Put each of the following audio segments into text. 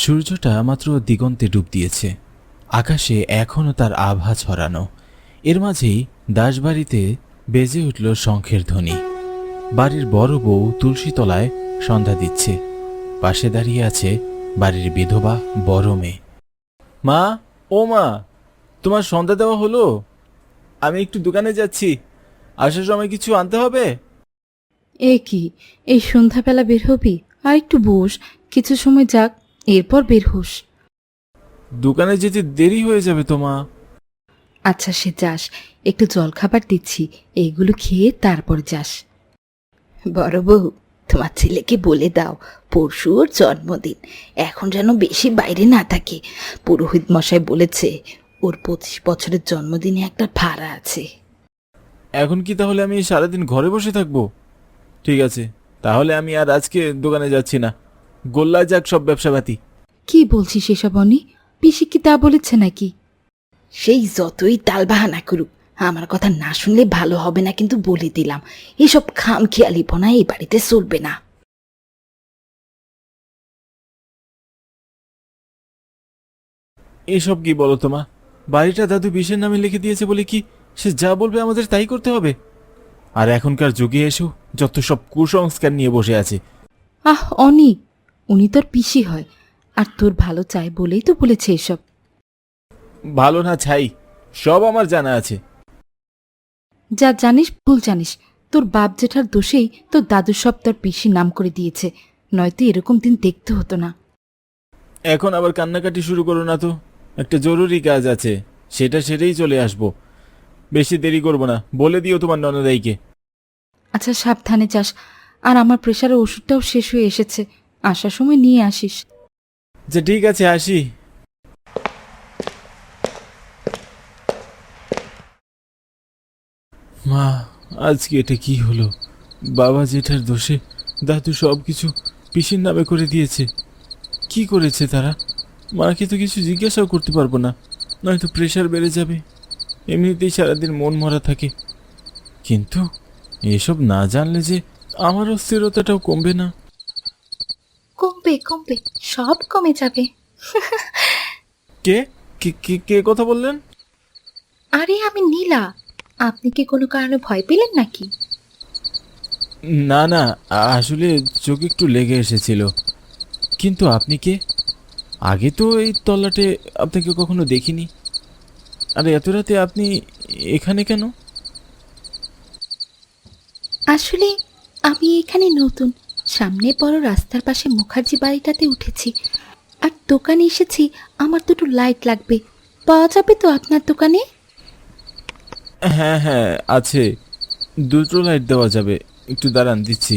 সূর্যটা মাত্র দিগন্তে ডুব দিয়েছে। আকাশে এখনও তার আভা ছড়ানো। এর মাঝেই দাসবাড়িতে বেজে উঠল শঙ্খের ধ্বনি। বাড়ির বড় বউ তুলসী তলায় সন্ধ্যা দিচ্ছে। পাশে দাঁড়িয়ে আছে বাড়ির বিধবা বড় মেয়ে। মা, ও মা, তোমার সন্ধ্যা দেওয়া হলো? আমি একটু দোকানে যাচ্ছি, আসার সময় কিছু আনতে হবে। এ কি, এই সন্ধ্যাবেলা বের হবি? আর একটু বস, কিছু সময় যাক, এরপর বের হোস। দোকানে যেতে দেরি হয়ে যাবে তো মা। আচ্ছা সে যাস, একটু জলখাবার দিচ্ছি, এইগুলো খেয়ে তারপর যাস। বড় বউ, তোমার ছেলেকে বলে দাও পরশু ওর জন্মদিন, এখন যেন বেশি বাইরে না থাকে। পুরোহিত মশাই বলেছে ওর 25 বছরের জন্মদিনে একটা ভাড়া আছে। এখন কি তাহলে আমি সারাদিন ঘরে বসে থাকবো? ঠিক আছে, তাহলে আমি আর আজকে দোকানে যাচ্ছি না। গোল্লায় যাক সব ব্যবসাপাতি। কি বলছিস এসব অনি? পিসি কি তা বলেছে নাকি? সেই যতই তালবাহানা করুক, আমার কথা না শুনলে ভালো হবে না, কিন্তু বলে দিলাম এসব খামখেয়ালিপনা এই বাড়িতে চলবে না। এসব কি বলো তোমা? বাড়িটা দাদু বিষের নামে লিখে দিয়েছে বলে কি সে যা বলবে আমাদের তাই করতে হবে? আর এখনকার যুগে এসেও যত সব কুসংস্কার নিয়ে বসে আছে। আহ অনি, উনি তোর পিসি হয়, আর তোর ভালো চায় বলেই তো বলেছে এসব। ভালো না ছাই, সব আমার জানা আছে। যা জানিস ভুল জানিস। তোর বাপ জেঠার দোষেই তোর দাদু সব তোর পিসি নাম করে দিয়েছে, নয়তো এরকম দিন দেখতে হতো না। এখন আবার কান্নাকাটি শুরু করো না তো। একটা জরুরি কাজ আছে, সেটা সেরেই চলে আসবো। বেশি দেরি করবো না, বলে দিও তোমার ননদাইকে। আচ্ছা সাবধানে যাস, আর আমার প্রেশারের ওষুধটাও শেষ হয়ে এসেছে, আসার সময় নিয়ে আসিস। যে ঠিক আছে, আসি। মা, আজকে এটা কি হলো? বাবা জেঠার দোষে দাদু সব কিছু পিসির নামে করে দিয়েছে। কি করেছে তারা? মাকে তো কিছু জিজ্ঞাসাও করতে পারবো না, নয়তো প্রেশার বেড়ে যাবে। এমনিতেই সারাদিন মন মরা থাকে। কিন্তু এসব না জানলে যে আমার অস্থিরতাটাও কমবে না। কমবে কমবে, সব কমে যাবে। কে কে কে কে কথা বললেন? আরে আমি নীলা। আপনি কি কোনো কারণে ভয় পেলেন নাকি? না না, আসলে চোখে একটু লেগে এসেছিল। কিন্তু আপনি কে? আগে তো এই তল্লাটে আপনাকে কখনো দেখিনি। আর এত রাতে আপনি এখানে কেন? আসলে আমি এখানে নতুন, সামনে বড় রাস্তার পাশে মুখার্জি বাড়িটাতে উঠেছি, আর দোকানে এসেছি। আমার দুটো লাইট লাগবে, পাওয়া যাবে তো আপনার দোকানে? হ্যাঁ হ্যাঁ, আছে। দুটো লাইট দেওয়া যাবে, একটু দাঁড়ান, দিচ্ছি।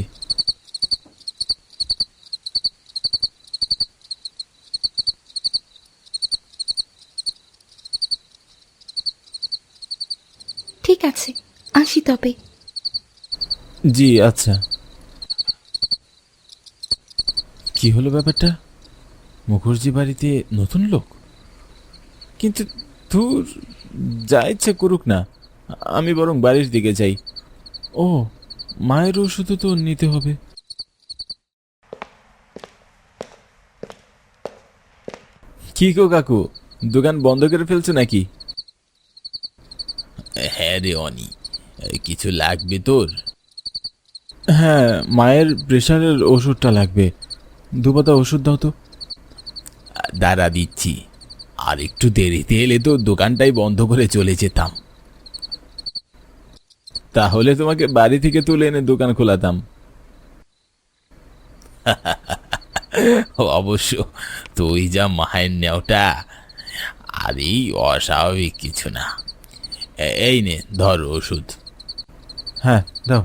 ঠিক আছে, আসি তবে। জি আচ্ছা। কি হলো ব্যাপারটা? মুখার্জি বাড়িতে নতুন লোক? কিন্তু দূর, যা ইচ্ছে করুক না, আমি বরং বাড়ির দিকে যাই। ও, মায়ের ওষুধও তো নিতে হবে। কি গো কাকু, দোকান বন্ধ করে ফেলছো নাকি? হ্যাঁ রে অনি, কিছু লাগবে তোর? হ্যাঁ, মায়ের প্রেশারের ওষুধটা লাগবে। দুপাতা ওষুধ দাও তো। দাঁড়া, দিচ্ছি। আর একটু দেরিতে এলে তো দোকানটাই বন্ধ করে চলে যেতাম। তাহলে তোমাকে বাড়ি থেকে তুলে এনে দোকান খোলাতাম। অবশ্য তুই যা মায়ের নেওটা, আর এই অস্বাভাবিক কিছু না। এই নে ধর ওষুধ। হ্যাঁ দাও।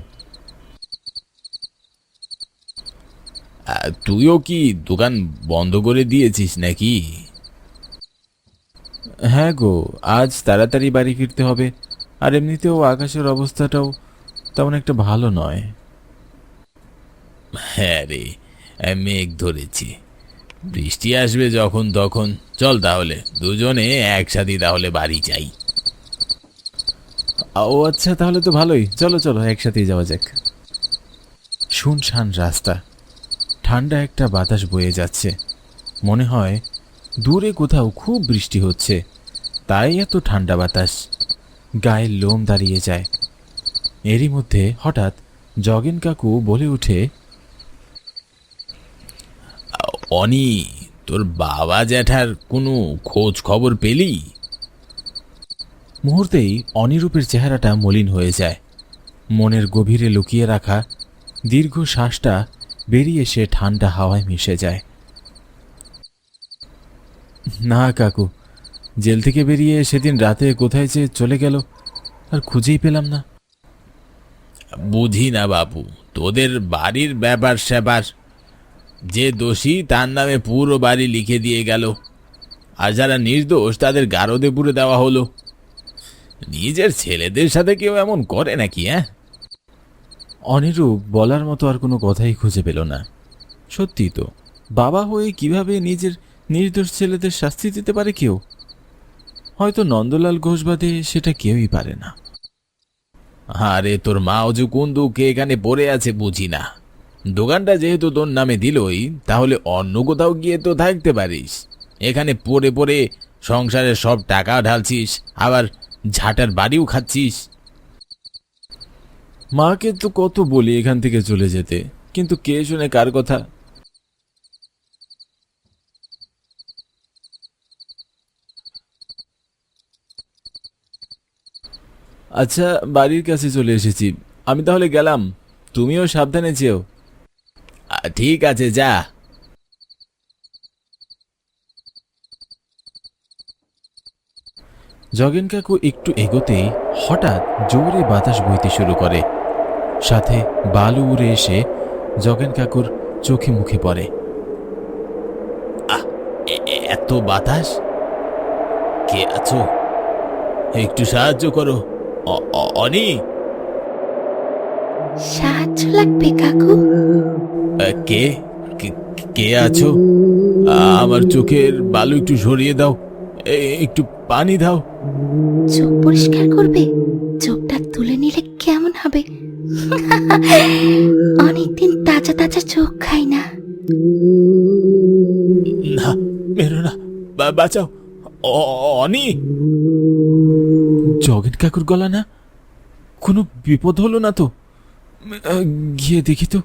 তুইও কি দোকান বন্ধ করে দিয়েছিস নাকি? হ্যাঁ গো, আজ তাড়াতাড়ি বাড়ি ফিরতে হবে। আর এমনিতেও আকাশের অবস্থাটাও তেমন একটা ভালো নয়। হ্যাঁ রে, মেঘ ধরেছি, বৃষ্টি আসবে যখন তখন। চল তাহলে দুজনে একসাথে তাহলে বাড়ি যাই। ও আচ্ছা, তাহলে তো ভালোই। চলো চলো, একসাথেই যাওয়া যাক। শুনশান রাস্তা, ঠান্ডা একটা বাতাস বয়ে যাচ্ছে। মনে হয় দূরে কোথাও খুব বৃষ্টি হচ্ছে, তাই এত ঠান্ডা বাতাস। গায়ের লোম দাঁড়িয়ে যায়। এরই মধ্যে হঠাৎ জগেন কাকু বলে ওঠে, অনি, তোর বাবা জ্যাঠার কোনো খোঁজ খবর পেলি? মুহূর্তেই অনিরূপের চেহারাটা মলিন হয়ে যায়। মনের গভীরে লুকিয়ে রাখা দীর্ঘ শ্বাসটা বেরিয়ে এসে ঠান্ডা হাওয়ায় মিশে যায়। না কাকু, জেল থেকে বেরিয়ে সেদিন রাতে কোথায় যে চলে গেল আর খুঁজেই পেলাম না। বুঝি না বাবু, তোদের বাড়ির ব্যাপার স্যাপার। যে দোষী তার নামে পুরো বাড়ি লিখে দিয়ে গেল, আর যারা নির্দোষ তাদের গারদে পুরে দেওয়া হলো। নিজের ছেলেদের সাথে কেউ এমন করে নাকি? হ্যাঁ, অনিরূপ বলার মতো আর কোনো কথাই খুঁজে পেল না। সত্যি তো, বাবা হয়ে কিভাবে নিজের নির্দোষ ছেলেদের শাস্তি দিতে পারে কেউ? হয়তো নন্দলাল ঘোষ বাদে সেটা কেউই পারে না। আরে তোর মা অজু কোন দুঃখে এখানে পড়ে আছে বুঝি না। দোকানটা যেহেতু তোর নামে দিলই, তাহলে অন্য কোথাও গিয়ে তো থাকতে পারিস। এখানে পড়ে পড়ে সংসারের সব টাকা ঢালছিস, আবার ঝাঁটার বাড়িও খাচ্ছিস। মাকে তো কত বলি এখান থেকে চলে যেতে, কিন্তু কে শুনে কার কথা। আচ্ছা, বাড়ির কাছে চলে এসেছি, আমি তাহলে গেলাম। তুমিও সাবধানে যেও। ঠিক আছে, যা। জগেন কাকু একটু এগোতেই হঠাৎ জোরে বাতাস বইতে শুরু করে। সাথে বালু উড়ে এসে জগেন কাকুর চোখে মুখে পড়ে। এত বাতাস! কে আছো? একটু সাহায্য করো। অনি, সাহায্য লাগবে কাকু? কে কে আছো? আমার চোখের বালু একটু সরিয়ে দাও, একটু পানি দাও। চোখ পরিষ্কার করবে? চোখটা তুলে নিলে কেমন হবে? অনেকদিন তাজা তাজা চোখ খাই না। না, মেরো না, বাঁচাও। অনি! জগেন কাকুর গলা না? কোনো বিপদ হলো না তো? গিয়ে দেখি তো।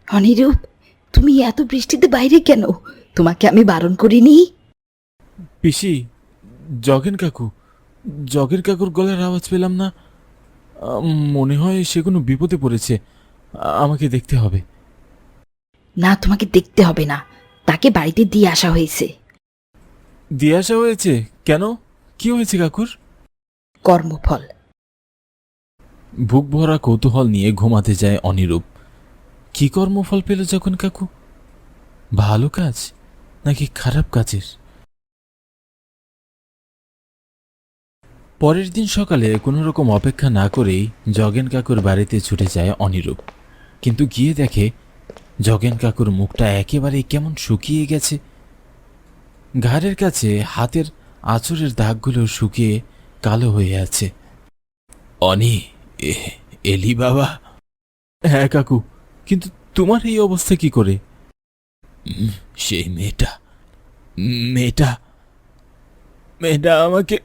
অনিরূপ, তুমি এত বৃষ্টিতে বাইরে কেন? তোমাকে আমি বারণ করিনি? পিসি, জগেন কাকুর গলার আওয়াজ পেলাম না। মনে হয় সে কোনো বিপদে পড়েছে, আমাকে দেখতে হবে। না, তোমাকে দেখতে হবে না, তাকে বাড়িতে দিয়ে আসা হয়েছে। দিয়ে আসা হয়েছে? কেন, কি হয়েছে কাকুর? কর্মফল। বুক ভরা কৌতূহল নিয়ে ঘুমাতে যায় অনিরূপ। কি কর্মফল পেল যখন কাকু? ভালো কাজ নাকি খারাপ কাজের? পরের দিন সকালে কোনো রকম অপেক্ষা না করেই জগেন কাকুর বাড়িতে ছুটে যায় অনিরূপ। কিন্তু গিয়ে দেখে জগেন কাকুর মুখটা একেবারে কেমন শুকিয়ে গেছে। ঘাড়ের কাছে হাতের আঁচড়ের দাগগুলো শুকিয়ে কালো হয়ে আছে। অনি, এলি বাবা? হ্যাঁ কাকু, কিন্তু তোমার এই অবস্থা কি করে? সেই মেয়েটা আমাকে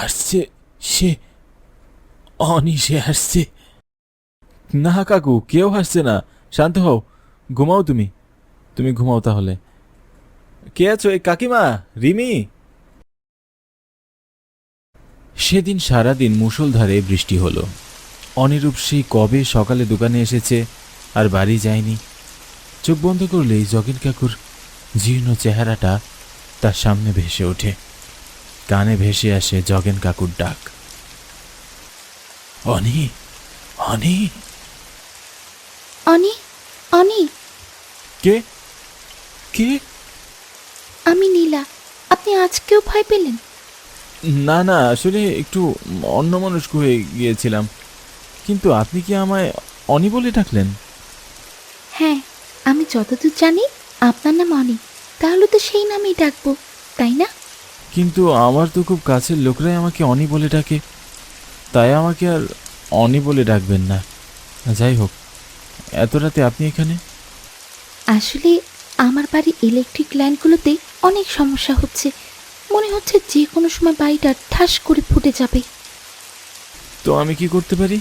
আসছে। সে অনি, সে হাসছে। না কাকু, কেউ হাসছে না, শান্ত হও, ঘুমাও। তুমি ঘুমাও তাহলে। কে আছো? এই কাকিমা, রিমি। সেদিন সারাদিন মুষলধারে বৃষ্টি হলো। অনিরূপ সেই কবে সকালে দোকানে এসেছে আর বাড়ি যায়নি। চোখ বন্ধ করলেই জগেন কাকুর জীর্ণ চেহারাটা তার সামনে ভেসে ওঠে। কানে ভেসে আসে জগেন কাকুর ডাক, অনি, অনি, অনি, অনি। কে কে? আমি নীলা। আপনি আজকেও ভয় পেলেন? না না, আসলে একটু অন্যমনস্ক হয়ে গিয়েছিলাম। কিন্তু আপনি কি আমায় অনি বলে ডাকলেন? হ্যাঁ, আমি যতদূর জানি আপনার নাম অনি, তাহলে তো সেই নামেই ডাকবো, তাই না? কিন্তু আমার তো খুব কাছের লোকরাই আমাকে অনি বলে ডাকে, তাই আমাকে আর অনি বলে ডাকবেন না। যাই হোক, এত রাতে আপনি এখানে? আসলে আমার বাড়ির ইলেকট্রিক লাইনগুলোতে অনেক সমস্যা হচ্ছে। মনে হচ্ছে যে কোনো সময় বাড়িটা ঠাস করে ফুটে যাবে। তো আমি কি করতে পারি?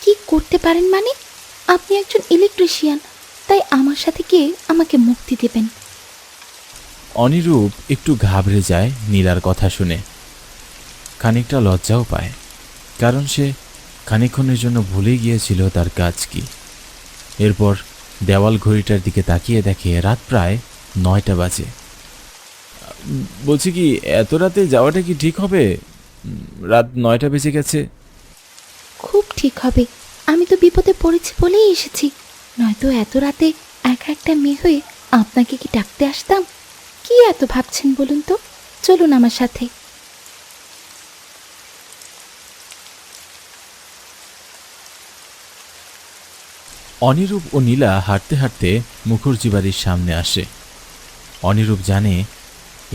কি করতে পারেন মানে? আপনি একজন ইলেকট্রিশিয়ান, তাই আমার সাথে গিয়ে আমাকে মুক্তি দেবেন। অনিরূপ একটু ঘাবড়ে যায় নীলার কথা শুনে। খানিকটা লজ্জাও পায়, কারণ সে খানিকক্ষণের জন্য ভুলে গিয়েছিল তার কাজ কি। এরপর দেওয়াল ঘড়িটার দিকে তাকিয়ে দেখে রাত প্রায় 9টা বাজে। বলছি কি, এত রাতে যাওয়াটা কি ঠিক হবে? রাত 9টা বেজে গেছে। খুব ঠিক হবে। আমি তো বিপদে পড়েছি বলেই এসেছি, নয়তো এত রাতে একা একটা মেয়ে হয়ে আপনাকে কি ডাকতে আসতাম? কি এত ভাবছেন বলুন তো? চলুন আমার সাথে। অনিরূপ ও নীলা হাঁটতে হাঁটতে মুখুর্জি বাড়ির সামনে আসে। অনিরূপ জানে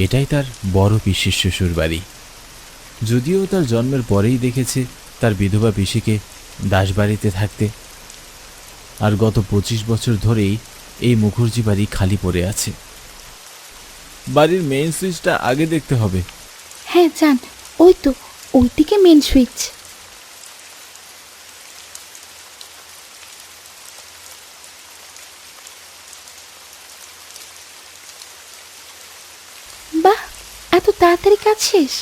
এটাই তার বড় পিসির শ্বশুর বাড়ি। যদিও তার জন্মের পরেই দেখেছে তার বিধবা পিসিকে দাসবাড়িতে থাকতে, আর গত 25 বছর ধরেই এই মুখুর্জি বাড়ি খালি পড়ে আছে। বাড়ির মেইন সুইচটা আগে দেখতে হবে। হ্যাঁ যান, ওই তো ওইদিকে মেন সুইচ। বাহ, এত তাড়াতাড়ি কাজ শেষ?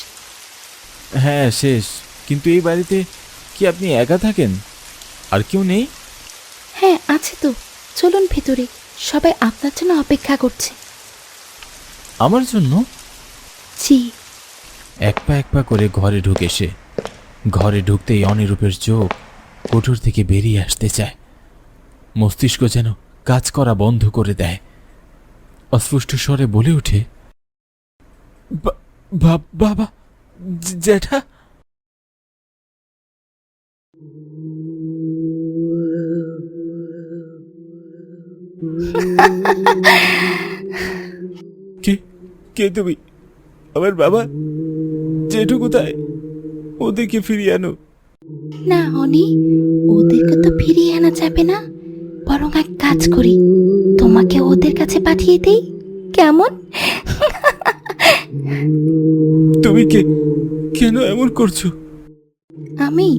হ্যাঁ শেষ, কিন্তু এই বাড়িতে কি আপনি একা থাকেন? আর কেউ নেই? হ্যাঁ আছে তো, চলুন ভেতরে, সবাই আপনার জন্য অপেক্ষা করছে। আমার জন্য? জি। এক পা করে ঘরে ঢুকে সে। ঘরে ঢুকতেই অনিরূপের চোখ কোঠর থেকে বেরিয়ে আসতে চায়। মস্তিষ্ক যেন কাজ করা বন্ধ করে দেয়। অস্পষ্ট স্বরে বলে ওঠে, বাবা, জ্যাঠা। কে কে তুমি? আমার বাবা, জেঠু কোথায়? ওদেরকে ফিরিয়ে আনো। না অনি, ওদেরকে তো ফিরিয়ে আনা যাবে না, বরং এক কাজ করি, তোমাকে ওদের কাছে পাঠিয়ে দেই, কেমন? তুমি কেন এমন করছো? আমি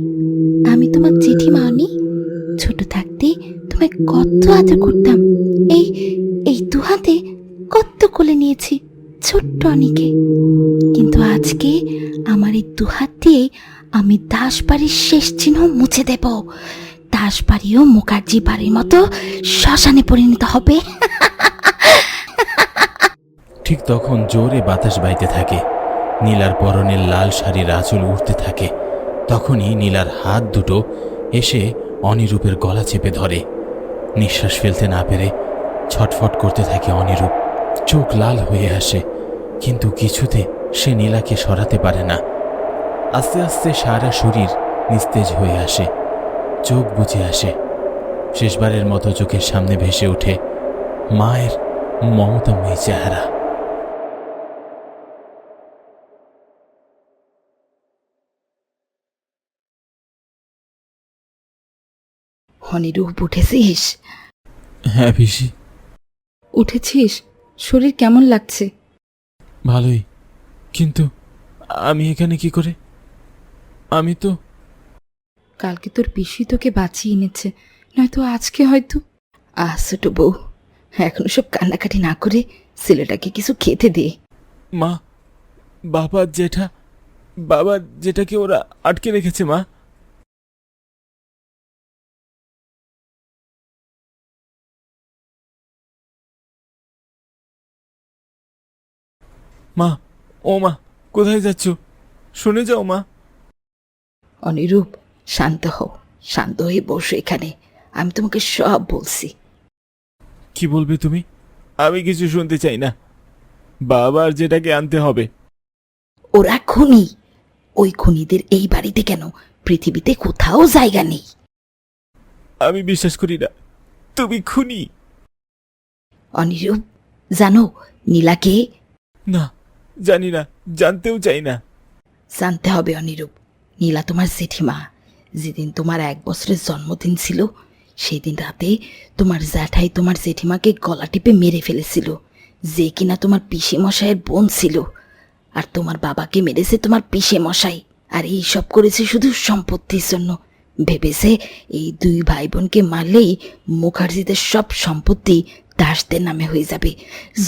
আমি তোমার জেঠিমা অনি। ছোট থাকতে তোমায় কত আদর করতাম। এই এই দু হাতে কত কোলে নিয়েছি ছোট্ট অনিকে। কিন্তু আজকে আমার এই দু হাত দিয়ে আমি দাসবাড়ির শেষ চিহ্ন মুছে দেব। দাসবাড়িও মুখার্জি বাড়ির মতো শ্মশানে পরিণত হবে। ঠিক তখন জোরে বাতাস বাইতে থাকে। নীলার পরনের লাল শাড়ির আঁচল উঠতে থাকে। তখনই নীলার হাত দুটো এসে অনিরূপের গলা চেপে ধরে। নিঃশ্বাস ফেলতে না পেরে ছটফট করতে থাকে অনিরূপ। চোখ লাল হয়ে আসে, কিন্তু কিছুতে সে নীলাকে সরাতে পারে না। আস্তে আস্তে সারা শরীর নিস্তেজ হয়ে আসে, চোখ বুজে আসে। শেষবারের মতো চোখের সামনে ভেসে ওঠে মায়ের মমতাময়ী চেহারা। অনিরূপ, উঠেছিস? হ্যাঁ পিসি। উঠেছিস? শরীর কেমন লাগছে? ভালোই, কিন্তু আমি এখানে কি করে? আমি তো... কালকে তোর পিসি তোকে বাঁচিয়ে এনেছে, নয়তো আজকে হয়তো... ছোট বউ, এখন সব কান্নাকাটি না করে ছেলেটাকে কিছু খেতে দে। মা, বাবা যেটাকে ওরা আটকে রেখেছে। মা, মা, ও মা, কোথায় যাচ্ছ? শুনে যাও মা। অনিরূপ, শান্ত হও, শান্ত হয়ে বসো এখানে, আমি তোমাকে সব বলছি। কি বলবে তুমি? আমি কিছু শুনতে চাই না। বাবার যেটাকে আনতে হবে। ওরা খুনি। ওই খুনিদের এই বাড়িতে কেন, পৃথিবীতে কোথাও জায়গা নেই। আমি বিশ্বাস করি না তুমি খুনি। অনিরূপ, জানো নীলাকে? না, জানি না, জানতেও চাই না। জানতে হবে অনিরূপ। নীলা তোমার জেঠিমা। যেদিন তোমার 1 বছরের জন্মদিন ছিল সেদিন রাতে তোমার জ্যাঠাই তোমার জেঠিমাকে গলা টিপে মেরে ফেলেছিল, যে কিনা তোমার পিসে মশাইয়ের বোন ছিল। আর তোমার বাবাকে মেরেছে তোমার পিসে মশাই। আর এই সব করেছে শুধু সম্পত্তির জন্য। ভেবেছে এই 2 ভাই বোনকে মারলেই মুখার্জিদের সব সম্পত্তি দাসদের নামে হয়ে যাবে।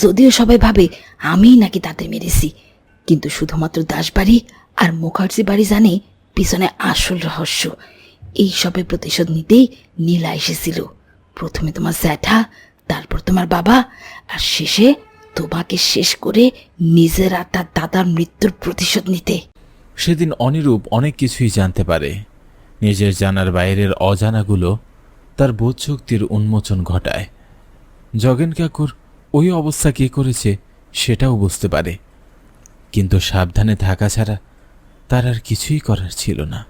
যদিও সবাই ভাবে আমিই নাকি তাদের মেরেছি, কিন্তু শুধুমাত্র দাসবাড়ি আর মুখার্জি বাড়ি জানে পিছনে আসল রহস্য। এই সবের প্রতিশোধ নিতেই নীলা এসেছিল। প্রথমে তোমার জ্যাঠা, তারপর তোমার বাবা, আর শেষে তোমাকে শেষ করে নিজের আর তার দাদার মৃত্যুর প্রতিশোধ নিতে। সেদিন অনিরূপ অনেক কিছুই জানতে পারে। নিজের জানার বাইরের অজানাগুলো তার বোধশক্তির উন্মোচন ঘটায়। জগেন কাকুর ওই অবস্থা কে করেছে সেটাও বুঝতে পারে, কিন্তু সাবধানে থাকা ছাড়া তার আর কিছুই করার ছিল না।